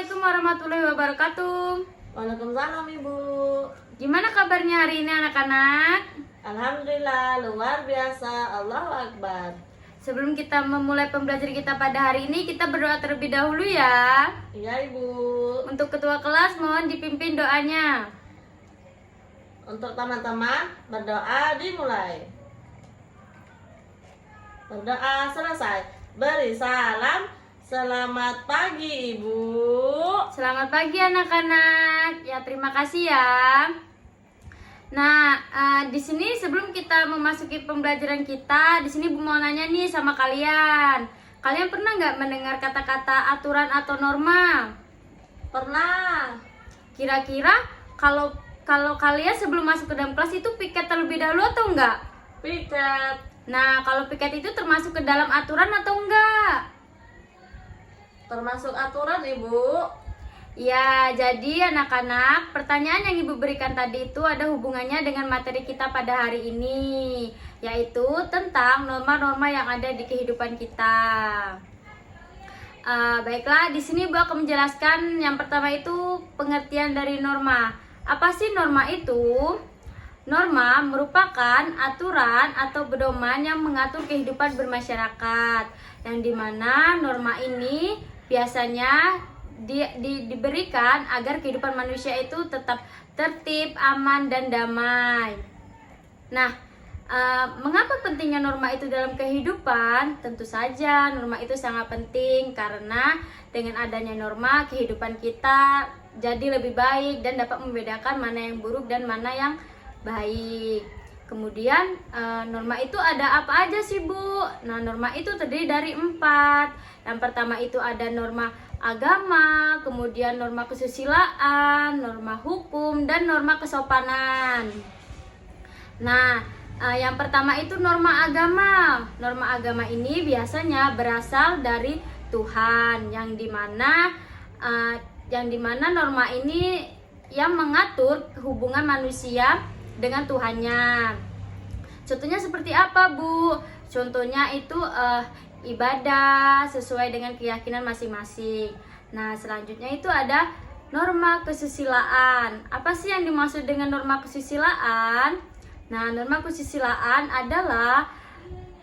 Assalamualaikum warahmatullahi wabarakatuh. Waalaikumsalam Ibu. Gimana kabarnya hari ini anak-anak? Alhamdulillah luar biasa. Allahu Akbar. Sebelum kita memulai pembelajaran kita pada hari ini, kita berdoa terlebih dahulu ya. Iya Ibu. Untuk ketua kelas mohon dipimpin doanya. Untuk teman-teman berdoa dimulai. Berdoa selesai. Beri salam. Selamat pagi Ibu. Selamat pagi anak-anak. Ya, terima kasih ya. Nah, di sini sebelum kita memasuki pembelajaran kita, di sini Bu mau nanya nih sama kalian. Kalian pernah nggak mendengar kata-kata aturan atau norma? Pernah. Kira-kira kalau kalian sebelum masuk ke dalam kelas itu piket terlebih dahulu atau enggak? Piket. Nah, kalau piket itu termasuk ke dalam aturan atau enggak? Termasuk aturan Ibu. Ya, jadi anak-anak, pertanyaan yang Ibu berikan tadi itu ada hubungannya dengan materi kita pada hari ini, yaitu tentang norma-norma yang ada di kehidupan kita. Baiklah, di sini Bu akan menjelaskan yang pertama itu pengertian dari norma. Apa sih norma itu? Norma merupakan aturan atau pedoman yang mengatur kehidupan bermasyarakat, yang dimana norma ini biasanya diberikan agar kehidupan manusia itu tetap tertib, aman, dan damai. Nah, mengapa pentingnya norma itu dalam kehidupan? Tentu saja norma itu sangat penting karena dengan adanya norma kehidupan kita jadi lebih baik dan dapat membedakan mana yang buruk dan mana yang baik. Kemudian norma itu ada apa aja sih Bu? Nah, norma itu terdiri dari 4. Yang pertama itu ada norma agama, kemudian norma kesusilaan, norma hukum, dan norma kesopanan. Nah, yang pertama itu norma agama. Norma agama ini biasanya berasal dari Tuhan, yang dimana norma ini yang mengatur hubungan manusia dengan Tuhannya. Contohnya seperti apa Bu? Contohnya itu ibadah sesuai dengan keyakinan masing-masing. Nah, selanjutnya itu ada norma kesusilaan. Apa sih yang dimaksud dengan norma kesusilaan? Nah, norma kesusilaan adalah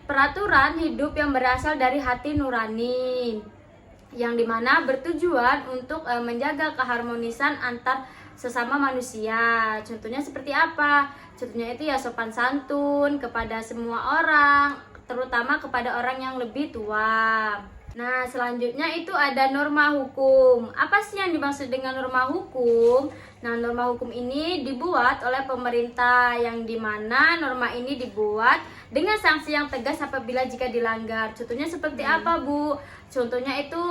peraturan hidup yang berasal dari hati nurani, yang dimana bertujuan untuk menjaga keharmonisan antar sesama manusia. Contohnya seperti apa? Contohnya itu ya sopan santun kepada semua orang, terutama kepada orang yang lebih tua. Nah, selanjutnya itu ada norma hukum. Apa sih yang dimaksud dengan norma hukum? Nah, norma hukum ini dibuat oleh pemerintah, yang dimana norma ini dibuat dengan sanksi yang tegas apabila jika dilanggar. Contohnya seperti apa Bu? Contohnya itu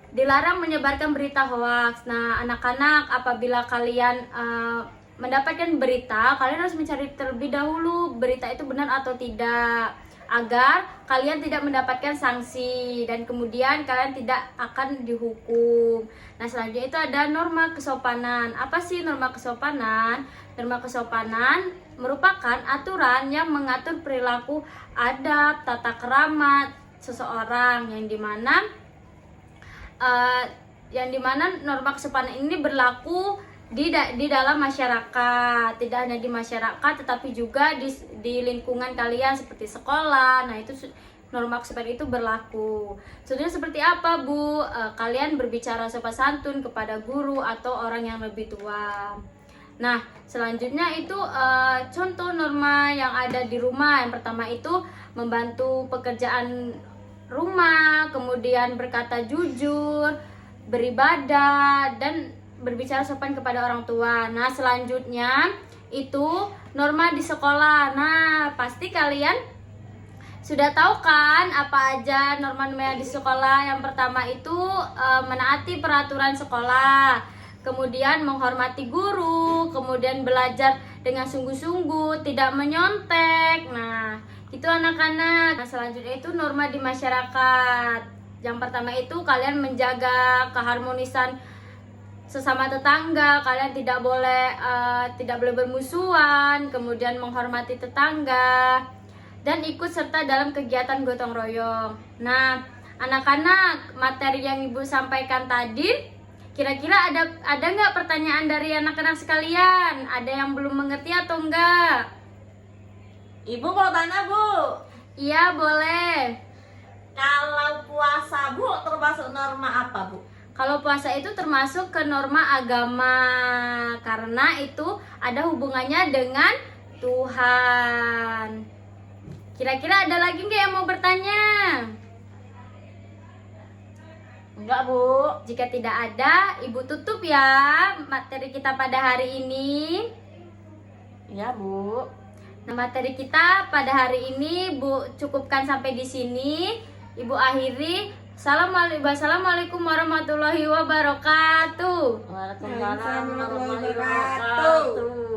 dilarang menyebarkan berita hoaks. Nah, anak-anak, apabila kalian mendapatkan berita, kalian harus mencari terlebih dahulu berita itu benar atau tidak, agar kalian tidak mendapatkan sanksi dan kemudian kalian tidak akan dihukum. Nah, selanjutnya itu ada norma kesopanan. Apa sih norma kesopanan? Norma kesopanan merupakan aturan yang mengatur perilaku, adab, tata krama seseorang, yang dimana norma kesopanan ini berlaku di dalam masyarakat, tidak hanya di masyarakat tetapi juga di lingkungan kalian seperti sekolah. Nah, itu norma kesopanan itu berlaku. Contohnya seperti apa Bu? Kalian berbicara sopan santun kepada guru atau orang yang lebih tua. Nah, selanjutnya itu contoh norma yang ada di rumah. Yang pertama itu membantu pekerjaan rumah, kemudian berkata jujur, beribadah, dan berbicara sopan kepada orang tua. Nah, selanjutnya itu norma di sekolah. Nah, pasti kalian sudah tahu kan apa aja norma-norma di sekolah. Yang pertama itu menaati peraturan sekolah, kemudian menghormati guru, kemudian belajar dengan sungguh-sungguh, tidak menyontek. Nah, itu anak-anak. Nah, selanjutnya itu norma di masyarakat. Yang pertama itu kalian menjaga keharmonisan sesama tetangga. Kalian tidak boleh bermusuhan, kemudian menghormati tetangga, dan ikut serta dalam kegiatan gotong royong. Nah, Anak-anak, materi yang Ibu sampaikan tadi, kira-kira ada nggak pertanyaan dari anak-anak sekalian? Ada yang belum mengerti atau enggak? Ibu mau tanya, Bu. Iya, boleh. Kalau puasa, Bu, termasuk norma apa, Bu? Kalau puasa itu termasuk ke norma agama, karena itu ada hubungannya dengan Tuhan. Kira-kira ada lagi nggak yang mau bertanya? Enggak, Bu. Jika tidak ada, Ibu tutup ya materi kita pada hari ini. Iya, Bu. Nah, materi kita pada hari ini Bu cukupkan sampai di sini. Ibu akhiri. Wassalamualaikum warahmatullahi wabarakatuh. Waalaikumsalam warahmatullahi wabarakatuh.